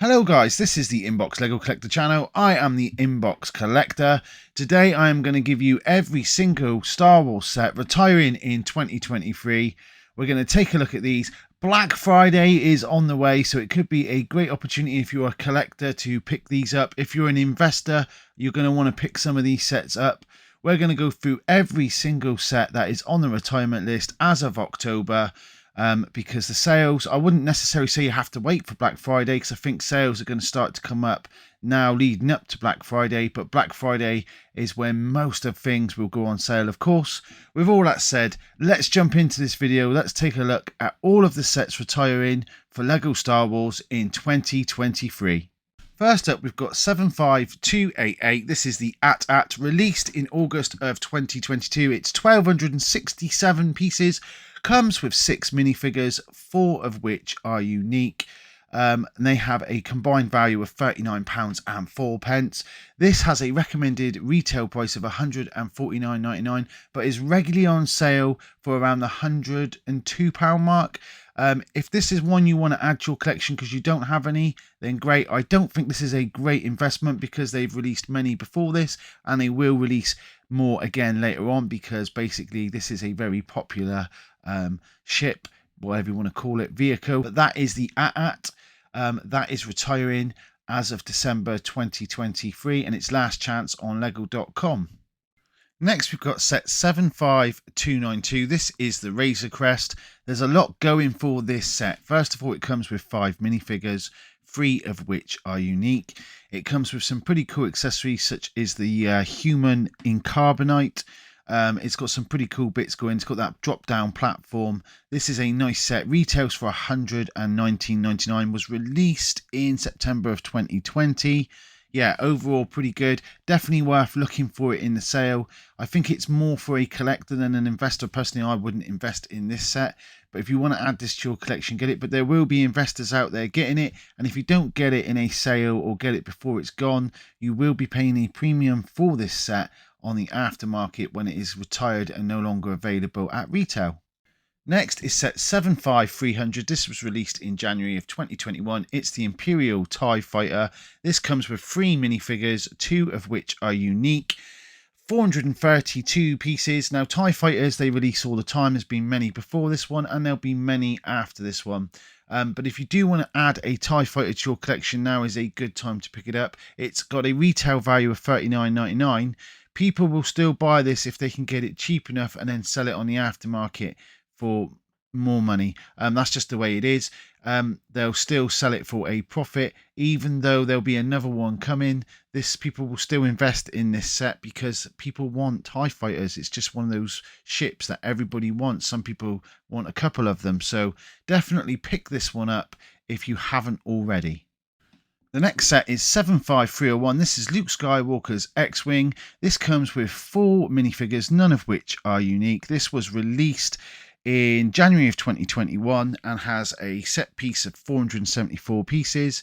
Hello guys, this is the Inbox Lego Collector channel. I am the Inbox Collector. Today I am going to give you every single Star Wars set retiring in 2023. We're going to take a look at these. Black Friday is on the way, so it could be a great opportunity if you're a collector to pick these up. If you're an investor, you're going to want to pick some of these sets up. We're going to go through every single set that is on the retirement list as of October. Because the sales, I wouldn't necessarily say you have to wait for Black Friday, because I think sales are going to start to come up now leading up to Black Friday, but Black Friday is when most of things will go on sale, of course. With all that said, let's jump into this video. Let's take a look at all of the sets retiring for Lego Star Wars in 2023. First up, we've got 75288. This is the AT-ST, released in August of 2022. It's 1,267 pieces. Comes with 6 minifigures, 4 of which are unique. And they have a combined value of £39.04. This has a recommended retail price of £149.99, but is regularly on sale for around the £102 mark. If this is one you want to add to your collection because you don't have any, then great. I don't think this is a great investment because they've released many before this, and they will release more again later on, because basically this is a very popular ship, whatever you want to call it, vehicle. But that is the AT-ST. That is retiring as of December 2023, and its last chance on lego.com. Next, we've got set 75292. This is the Razor Crest. There's a lot going for this set. First of all, it comes with 5 minifigures, 3 of which are unique. It comes with some pretty cool accessories, such as the human in carbonite. It's got some pretty cool bits going. It's got that drop down platform. This is a nice set. Retails for £119.99. Was released in September of 2020. Yeah, overall pretty good. Definitely worth looking for it in the sale. I think it's more for a collector than an investor. Personally, I wouldn't invest in this set. But if you want to add this to your collection, get it. But there will be investors out there getting it. And if you don't get it in a sale or get it before it's gone, you will be paying a premium for this set on the aftermarket when it is retired and no longer available at retail. Next is set 75300. This was released in January of 2021. It's the Imperial TIE Fighter. This comes with 3 minifigures, 2 of which are unique. 432 pieces. Now, TIE Fighters, they release all the time. There's been many before this one, and there'll be many after this one. But if you do want to add a TIE Fighter to your collection, now is a good time to pick it up. It's got a retail value of £39.99. People will still buy this if they can get it cheap enough and then sell it on the aftermarket for more money. That's just the way it is. They'll still sell it for a profit, even though there'll be another one coming. People will still invest in this set because people want TIE Fighters. It's just one of those ships that everybody wants. Some people want a couple of them, so definitely pick this one up if you haven't already. The next set is 75301. This is Luke Skywalker's X-Wing. This comes with 4 minifigures, none of which are unique. This was released in January of 2021 and has a set piece of 474 pieces.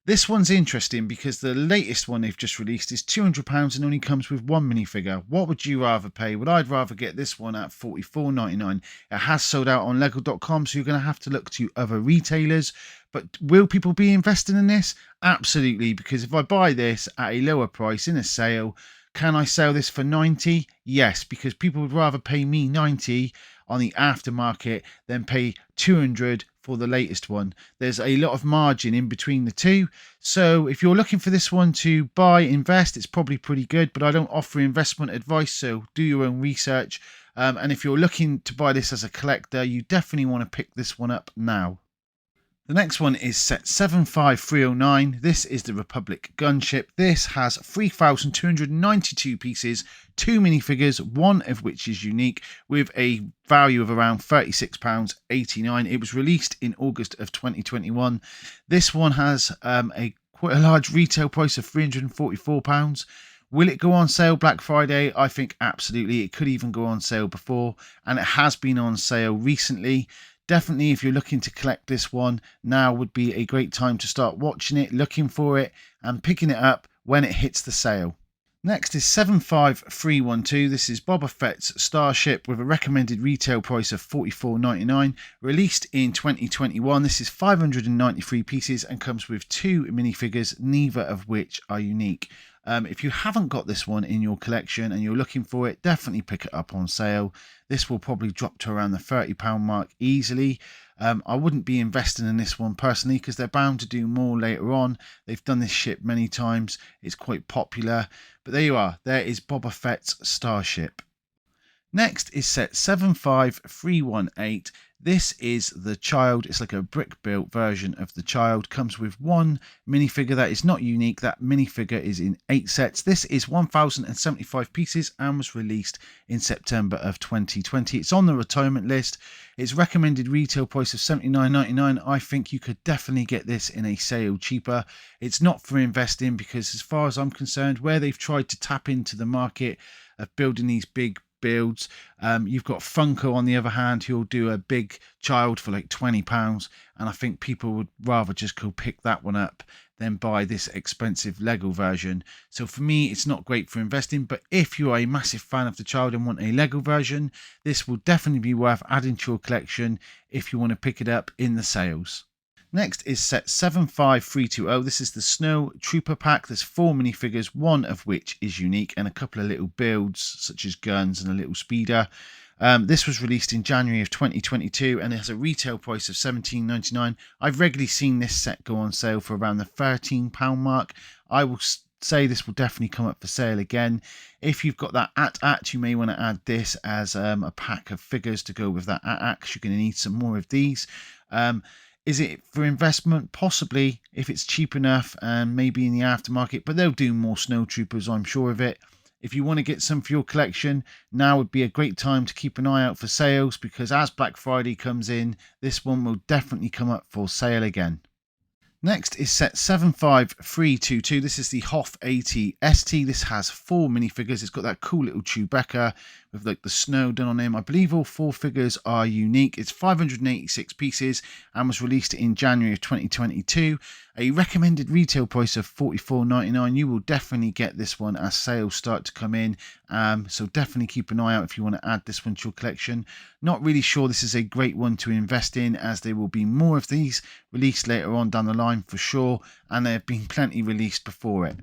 This one's interesting because the latest one they've just released is £200 and only comes with 1 minifigure. What would you rather pay? Well, I'd rather get this one at $44.99. It has sold out on lego.com, so you're going to have to look to other retailers. But will people be investing in this? Absolutely, because if I buy this at a lower price in a sale, can I sell this for 90? Yes, because people would rather pay me 90 on the aftermarket than pay 200 for the latest one. There's a lot of margin in between the two. So if you're looking for this one to buy, invest, it's probably pretty good, but I don't offer investment advice, so do your own research. And if you're looking to buy this as a collector, you definitely want to pick this one up now. The next one is set 75309. This is the Republic gunship. This has 3,292 pieces, 2 minifigures, 1 of which is unique, with a value of around £36.89. It was released in August of 2021. This one has quite a large retail price of £344. Will it go on sale Black Friday? I think absolutely. It could even go on sale before, and it has been on sale recently. Definitely, if you're looking to collect this one, now would be a great time to start watching it, looking for it, and picking it up when it hits the sale. Next is 75312. This is Boba Fett's Starship with a recommended retail price of $44.99. Released in 2021. This is 593 pieces and comes with 2 minifigures, neither of which are unique. If you haven't got this one in your collection and you're looking for it, definitely pick it up on sale. This will probably drop to around the £30 mark easily. I wouldn't be investing in this one personally because they're bound to do more later on. They've done this ship many times. It's quite popular. But there you are. There is Boba Fett's Starship. Next is set 75318. This is the Child. It's like a brick built version of the Child. Comes with 1 minifigure that is not unique. That minifigure is in 8 sets. This is 1075 pieces and was released in September of 2020. It's on the retirement list. Its recommended retail price of $79.99. I think you could definitely get this in a sale cheaper. It's not for investing because as far as I'm concerned, where they've tried to tap into the market of building these big builds, you've got Funko on the other hand who'll do a big Child for like £20, and I think people would rather just go pick that one up than buy this expensive Lego version. So for me, it's not great for investing, but if you are a massive fan of the Child and want a Lego version, this will definitely be worth adding to your collection if you want to pick it up in the sales. Next is set 75320. This is the Snowtrooper pack. There's 4 minifigures, 1 of which is unique, and a couple of little builds such as guns and a little speeder. This was released in January of 2022 and it has a retail price of $17.99. I've regularly seen this set go on sale for around the £13 mark. I will say this will definitely come up for sale again. If you've got that AT-ST, you may want to add this as a pack of figures to go with that AT-ST because you're going to need some more of these. Is it for investment? Possibly, if it's cheap enough and maybe in the aftermarket, but they'll do more Snowtroopers, I'm sure of it. If you want to get some for your collection, now would be a great time to keep an eye out for sales because as Black Friday comes in, this one will definitely come up for sale again. Next is set 75322. This is the Hoth AT-ST. This has 4 minifigures. It's got that cool little Chewbacca with like the snow done on him. I believe all 4 figures are unique. It's 586 pieces and was released in January of 2022. A recommended retail price of $44.99. You will definitely get this one as sales start to come in. So definitely keep an eye out if you want to add this one to your collection. Not really sure this is a great one to invest in as there will be more of these released later on down the line for sure. And there have been plenty released before it.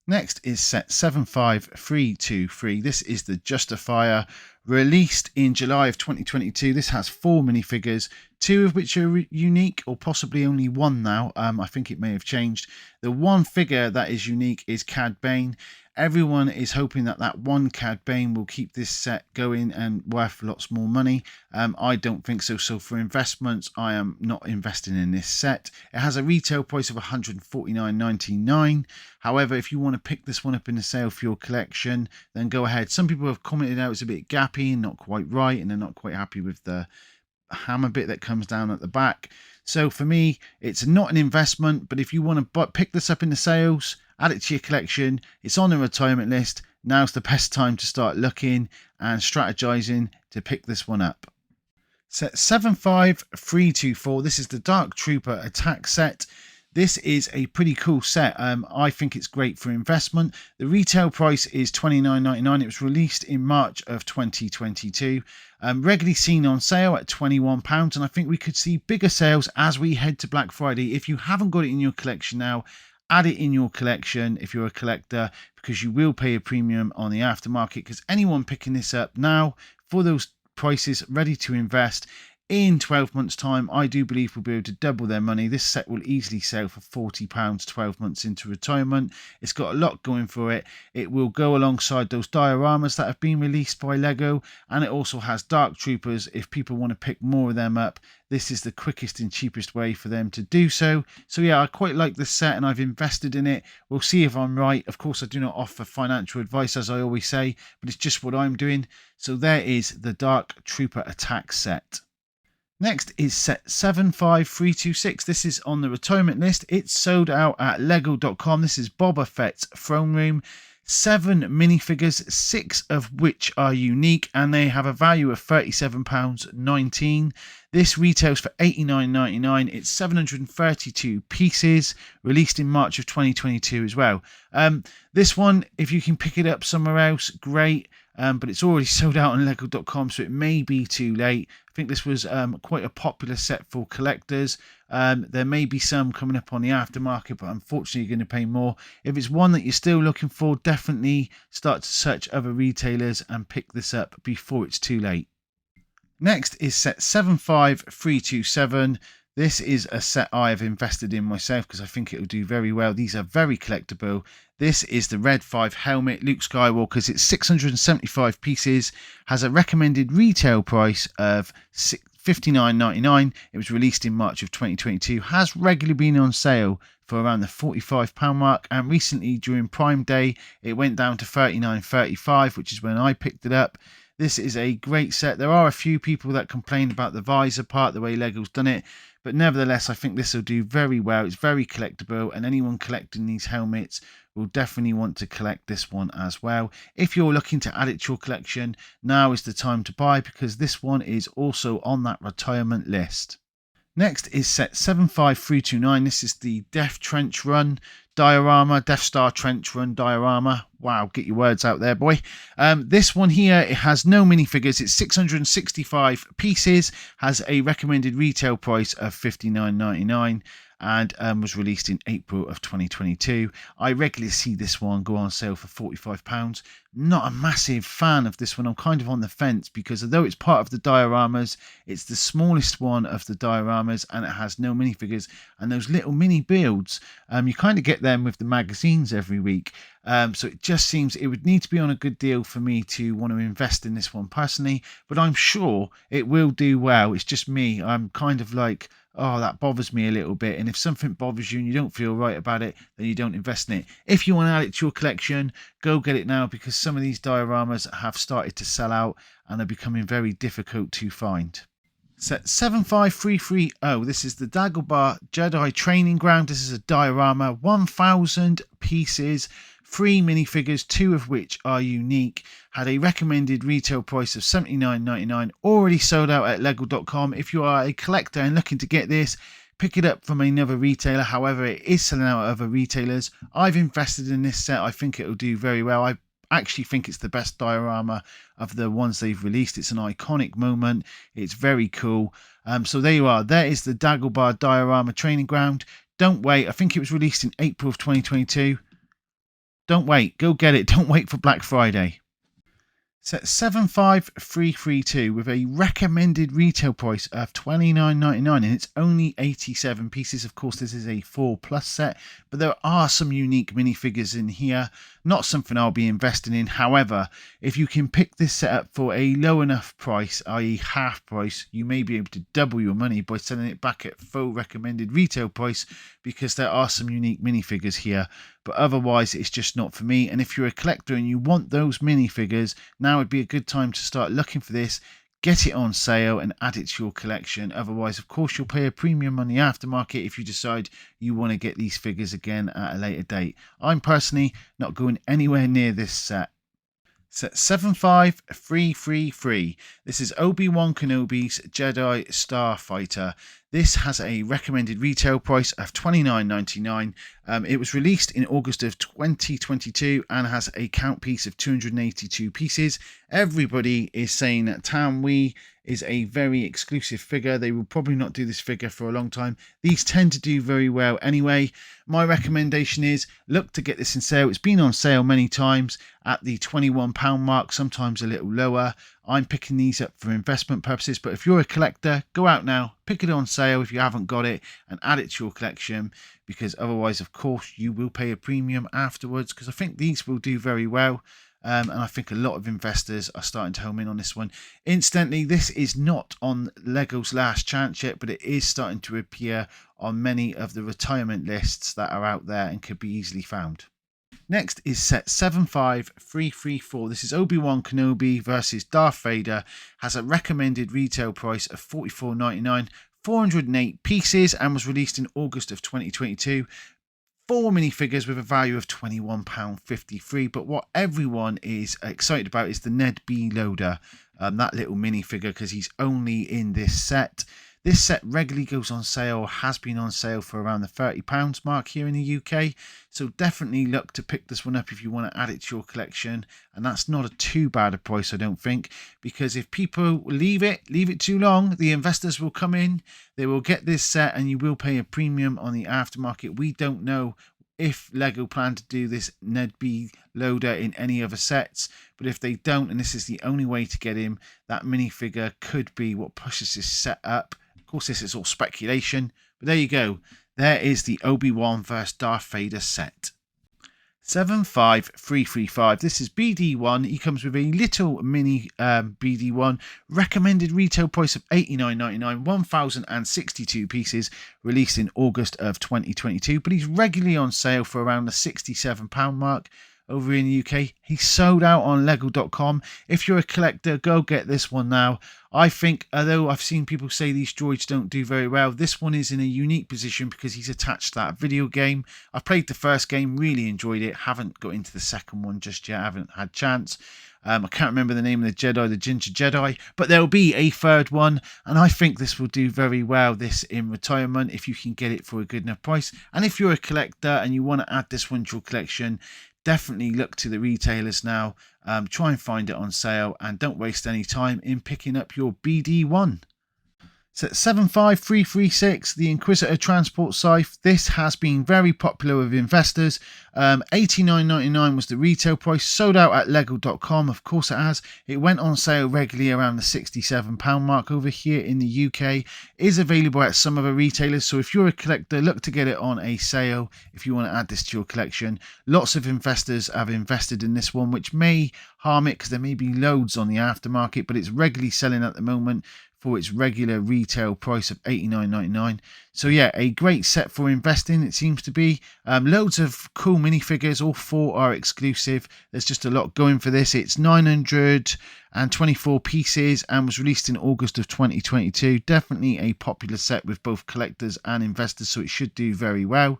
Next is set 75323. This is the Justifier, released in July of 2022. This has 4 minifigures, 2 of which are unique, or possibly only 1 now. I think it may have changed. The one figure that is unique is Cad Bane. Everyone is hoping that that one Cad Bane will keep this set going and worth lots more money. I don't think so. So for investments, I am not investing in this set. It has a retail price of $149.99. However, if you want to pick this one up in the sale for your collection, then go ahead. Some people have commented out it's a bit gappy and not quite right, and they're not quite happy with the hammer bit that comes down at the back. So for me, it's not an investment, but if you want to pick this up in the sales, add it to your collection, it's on the retirement list, now's the best time to start looking and strategizing to pick this one up. Set 75324, this is the Dark Trooper attack set. This is a pretty cool set. I think it's great for investment. The retail price is $29.99. It was released in March of 2022. Regularly seen on sale at £21, and I think we could see bigger sales as we head to Black Friday. If you haven't got it in your collection now, add it in your collection if you're a collector, because you will pay a premium on the aftermarket, because anyone picking this up now for those prices ready to invest in 12 months time, I do believe we'll be able to double their money. This set will easily sell for £40 12 months into retirement. It's got a lot going for it. It will go alongside those dioramas that have been released by Lego, and it also has Dark Troopers. If people want to pick more of them up, this is the quickest and cheapest way for them to do so. So yeah, I quite like this set and I've invested in it. We'll see if I'm right. Of course, I do not offer financial advice, as I always say, but it's just what I'm doing. So there is the Dark Trooper attack set. Next is set 75326. This is on the retirement list. It's sold out at lego.com. This is Boba Fett's throne room. 7 minifigures, 6 of which are unique, and they have a value of £37.19. This retails for $89.99. It's 732 pieces, released in March of 2022 as well. This one, if you can pick it up somewhere else, great. But it's already sold out on lego.com, so it may be too late. I think this was quite a popular set for collectors. There may be some coming up on the aftermarket, but unfortunately you're going to pay more. If it's one that you're still looking for, definitely start to search other retailers and pick this up before it's too late. Next is set 75327. This is a set I have invested in myself because I think it will do very well. These are very collectible. This is the Red 5 helmet, Luke Skywalker's. It's 675 pieces, has a recommended retail price of $59.99. It was released in March of 2022, has regularly been on sale for around the £45 mark, and recently during Prime Day it went down to $39.35, which is when I picked it up. This is a great set. There are a few people that complain about the visor part, the way Lego's done it, but nevertheless I think this will do very well. It's very collectible, and anyone collecting these helmets will definitely want to collect this one as well. If you're looking to add it to your collection, now is the time to buy, because this one is also on that retirement list. Next is set 75329. This is the Death Trench Run diorama, Death Star Trench Run diorama. Wow, get your words out there, boy. This one here, it has no minifigures. It's 665 pieces, has a recommended retail price of $59.99. And was released in April of 2022. I regularly see this one go on sale for £45. Not a massive fan of this one. I'm kind of on the fence, because although it's part of the dioramas, it's the smallest one of the dioramas, and it has no minifigures. And those little mini builds, you kind of get them with the magazines every week. So it just seems it would need to be on a good deal for me to want to invest in this one personally, but I'm sure it will do well. It's just me. I'm kind of like, oh, that bothers me a little bit. And if something bothers you and you don't feel right about it, then you don't invest in it. If you want to add it to your collection, go get it now, because some of these dioramas have started to sell out and are becoming very difficult to find. Set 75330. This is the Dagobah Jedi Training Ground. This is a diorama, 1,000 pieces, 3 minifigures, 2 of which are unique. Had a recommended retail price of $79.99. Already sold out at lego.com. If you are a collector and looking to get this, pick it up from another retailer. However, it is selling out at other retailers. I've invested in this set. I think it will do very well. I actually think it's the best diorama of the ones they've released. It's an iconic moment. It's very cool. So there you are. There is the Dagobah diorama training ground. Don't wait. I think it was released in April of 2022. Don't wait. Go get it. Don't wait for Black Friday. Set 75332 with a recommended retail price of $29.99, and it's only 87 pieces. Of course, this is a 4+ set, but there are some unique minifigures in here. Not something I'll be investing in. However, if you can pick this set up for a low enough price, i.e. half price, you may be able to double your money by selling it back at full recommended retail price, because there are some unique minifigures here. But otherwise, it's just not for me. And if you're a collector and you want those minifigures, now would be a good time to start looking for this. Get it on sale and add it to your collection. Otherwise, of course, you'll pay a premium on the aftermarket if you decide you want to get these figures again at a later date. I'm personally not going anywhere near this set. Set 75333. This is Obi-Wan Kenobi's Jedi Starfighter. This has a recommended retail price of $29.99. It was released in August of 2022 and has a count piece of 282 pieces. Everybody is saying that Tamwi is a very exclusive figure. They will probably not do this figure for a long time. These tend to do very well anyway. My recommendation is look to get this in sale. It's been on sale many times at the £21 mark, sometimes a little lower. I'm picking these up for investment purposes, but if you're a collector, go out now, pick it on sale if you haven't got it, and add it to your collection, because otherwise, of course, you will pay a premium afterwards, because I think these will do very well. And I think a lot of investors are starting to home in on this one. Incidentally, this is not on Lego's Last Chance yet, but it is starting to appear on many of the retirement lists that are out there and could be easily found. Next is set 75334. This is Obi-Wan Kenobi versus Darth Vader. Has a recommended retail price of $44.99, 408 pieces, and was released in August of 2022. 4 minifigures with a value of £21.53. But what everyone is excited about is the Ned B. Loader, that little minifigure, because he's only in this set. This set regularly goes on sale, has been on sale for around the £30 mark here in the UK. So definitely look to pick this one up if you want to add it to your collection. And that's not a too bad a price, I don't think, because if people leave it too long, the investors will come in, they will get this set, and you will pay a premium on the aftermarket. We don't know if Lego plan to do this Ned B. Loader in any other sets, but if they don't, and this is the only way to get him, that minifigure could be what pushes this set up. Of course, this is all speculation, but there you go. There is the Obi-Wan vs Darth Vader set. 75335. This is BD1. He comes with a little mini BD1. Recommended retail price of $89.99. 1,062 pieces. Released in August of 2022. But he's regularly on sale for around the £67 mark. Over in the UK, he's sold out on lego.com. If you're a collector, go get this one now. I think, although I've seen people say these droids don't do very well, this one is in a unique position because he's attached to that video game. I played the first game, really enjoyed it. Haven't got into the second one just yet. Haven't had chance. I can't remember the name of the Jedi, the Ginger Jedi, but there'll be a third one, and I think this will do very well, this in retirement, if you can get it for a good enough price. And if you're a collector and you want to add this one to your collection, definitely look to the retailers now. Try and find it on sale, and don't waste any time in picking up your BD1. So 75336, the Inquisitor transport scythe. This has been very popular with investors. $89.99 was the retail price. Sold out at lego.com. Of course it has. It went on sale regularly around the £67 mark over here in the UK. Is available at some other retailers. So if you're a collector, look to get it on a sale if you want to add this to your collection. Lots of investors have invested in this one, which may harm it because there may be loads on the aftermarket, but it's regularly selling at the moment for its regular retail price of $89.99. So yeah, a great set for investing, it seems to be. Loads of cool minifigures, all 4 are exclusive. There's just a lot going for this. It's 924 pieces and was released in August of 2022. Definitely a popular set with both collectors and investors, so it should do very well.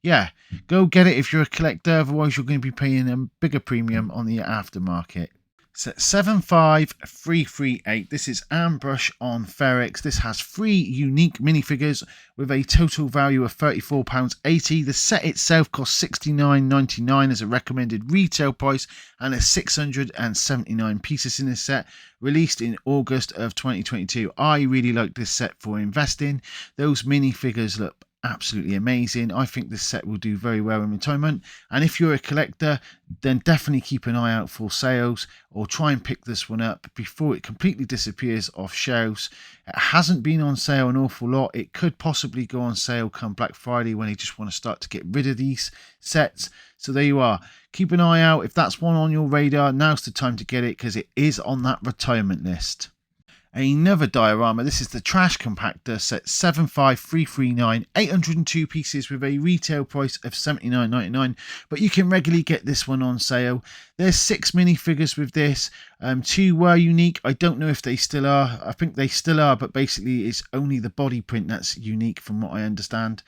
Yeah, go get it if you're a collector, otherwise you're going to be paying a bigger premium on the aftermarket. So 75338. This is Ambush on Ferrix. This has 3 unique minifigures with a total value of £34.80. The set itself costs $69.99 as a recommended retail price, and there's 679 pieces in this set. Released in August of 2022. I really like this set for investing. Those minifigures look absolutely amazing. I think this set will do very well in retirement, and if you're a collector, then definitely keep an eye out for sales, or try and pick this one up before it completely disappears off shelves. It hasn't been on sale an awful lot. It could possibly go on sale come Black Friday when you just want to start to get rid of these sets. So there you are. Keep an eye out. If that's one on your radar, now's the time to get it, because it is on that retirement list. Another diorama. This is the Trash Compactor set 75339, 802 pieces with a retail price of $79.99, but you can regularly get this one on sale. There's 6 minifigures with this. 2 were unique. I don't know if they still are. I think they still are, but basically it's only the body print that's unique from what I understand.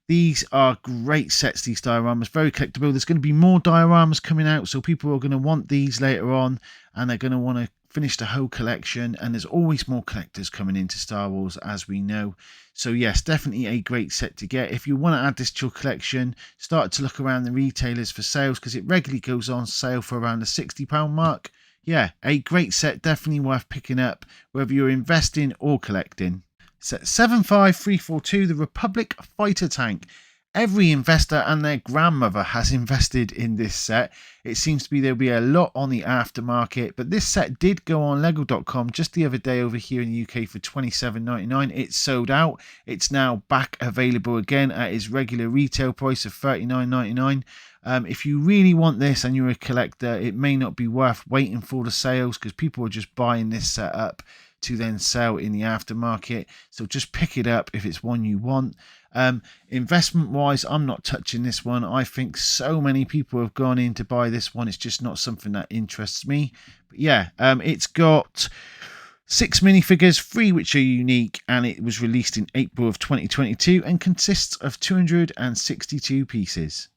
These are great sets, these dioramas, very collectible. There's going to be more dioramas coming out, so people are going to want these later on, and they're going to want to finish the whole collection, and there's always more collectors coming into Star Wars, as we know. So yes, definitely a great set to get. If you want to add this to your collection, start to look around the retailers for sales, because it regularly goes on sale for around the £60 mark. Yeah, a great set, definitely worth picking up, whether you're investing or collecting. Set 75342, the Republic Fighter Tank. Every investor and their grandmother has invested in this set. It seems to be there'll be a lot on the aftermarket, but this set did go on lego.com just the other day over here in the UK for $27.99. It's sold out. It's now back available again at its regular retail price of $39.99. If you really want this and you're a collector, it may not be worth waiting for the sales, because people are just buying this set up to then sell in the aftermarket. So just pick it up if it's one you want. Investment wise, I'm not touching this one. I think so many people have gone in to buy this one. It's just not something that interests me. But yeah, it's got 6 minifigures, 3 which are unique, and it was released in April of 2022 and consists of 262 pieces.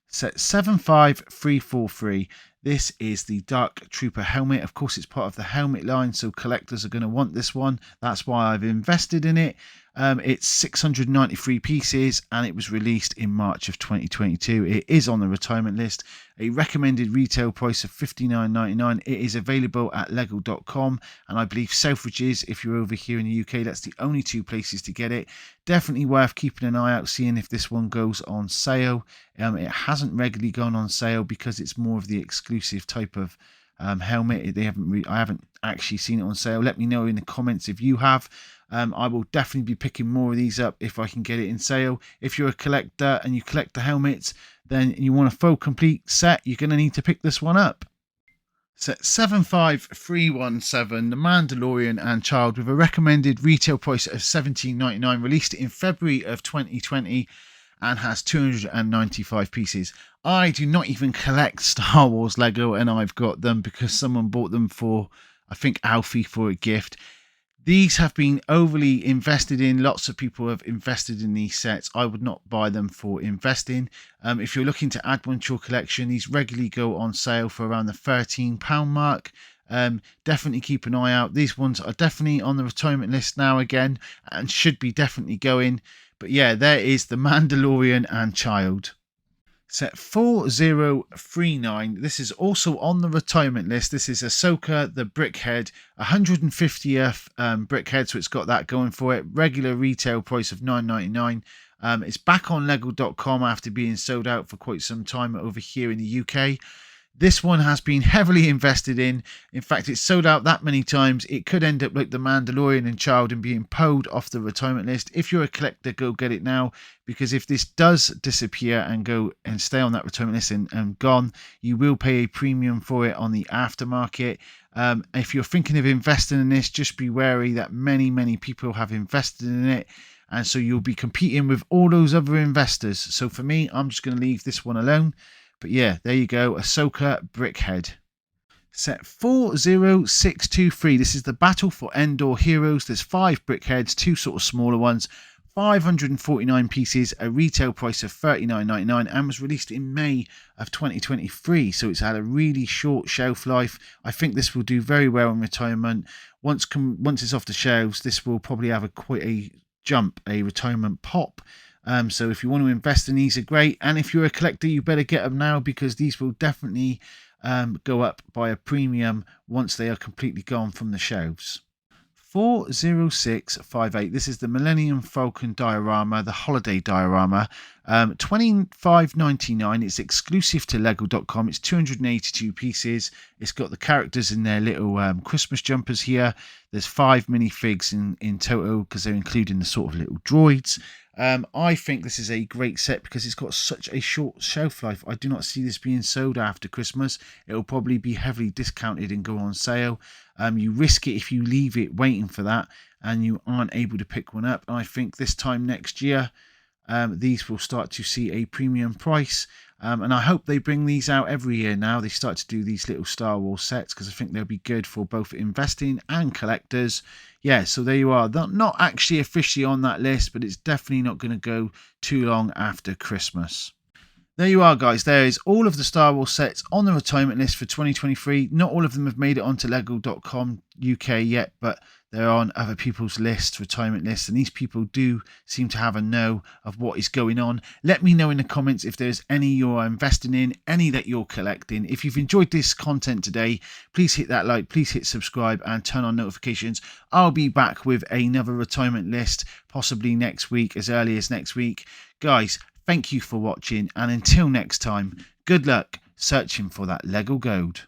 Set 75343. This is the Dark Trooper helmet. Of course, it's part of the helmet line, so collectors are going to want this one. That's why I've invested in it. It's 693 pieces and it was released in March of 2022. It is on the retirement list. A recommended retail price of $59.99. It is available at lego.com and I believe Selfridges, if you're over here in the UK, that's the only 2 places to get it. Definitely worth keeping an eye out, seeing if this one goes on sale. It hasn't regularly gone on sale because it's more of the exclusive type of helmet. I haven't actually seen it on sale. Let me know in the comments if you have. I will definitely be picking more of these up if I can get it in sale. If you're a collector and you collect the helmets, then you want a full complete set, you're going to need to pick this one up. Set 75317, The Mandalorian and Child, with a recommended retail price of $17.99, released in February of 2020 and has 295 pieces. I do not even collect Star Wars Lego, and I've got them because someone bought them for, I think, Alfie for a gift. These have been overly invested in. Lots of people have invested in these sets. I would not buy them for investing. If you're looking to add one to your collection, these regularly go on sale for around the £13 mark. Definitely keep an eye out. These ones are definitely on the retirement list now again and should be definitely going. But yeah, there is the Mandalorian and Child. Set 4039. This is also on the retirement list. This is Ahsoka the BrickHeadz, 150th BrickHeadz, so it's got that going for it. Regular retail price of $9.99. It's back on lego.com after being sold out for quite some time over here in the UK. This one has been heavily invested in. In fact, it's sold out that many times, it could end up like the Mandalorian and Child and being pulled off the retirement list. If you're a collector, go get it now, because if this does disappear and go and stay on that retirement list and gone, you will pay a premium for it on the aftermarket. If you're thinking of investing in this, just be wary that many people have invested in it. And so you'll be competing with all those other investors. So for me, I'm just going to leave this one alone. But yeah, there you go, Ahsoka BrickHeadz. Set 40623. This is the Battle for Endor Heroes. There's 5 BrickHeadz, 2 sort of smaller ones, 549 pieces, a retail price of $39.99, and was released in May of 2023. So it's had a really short shelf life. I think this will do very well in retirement. Once it's off the shelves, this will probably have quite a jump, a retirement pop. So if you want to invest in these, are great, and if you're a collector, you better get them now, because these will definitely go up by a premium once they are completely gone from the shelves. 40658. This is the Millennium Falcon diorama, the holiday diorama, $25.99. It's exclusive to lego.com. It's 282 pieces. It's got the characters in their little Christmas jumpers here. There's 5 minifigs in total, because they're including the sort of little droids. I think this is a great set because it's got such a short shelf life. I do not see this being sold after Christmas. It will probably be heavily discounted and go on sale. You risk it if you leave it waiting for that and you aren't able to pick one up. And I think this time next year, these will start to see a premium price. And I hope they bring these out every year now. They start to do these little Star Wars sets, because I think they'll be good for both investing and collectors. Yeah, so there you are. They're not actually officially on that list, but it's definitely not going to go too long after Christmas. There you are, guys. There is all of the Star Wars sets on the retirement list for 2023. Not all of them have made it onto lego.com UK yet, but they're on other people's lists, retirement lists, and these people do seem to have a know of what is going on. Let me know in the comments if there's any you're investing in, any that you're collecting. If you've enjoyed this content today, please hit that like, please hit subscribe and turn on notifications. I'll be back with another retirement list, possibly next week, as early as next week. Guys, thank you for watching, and until next time, good luck searching for that Lego gold.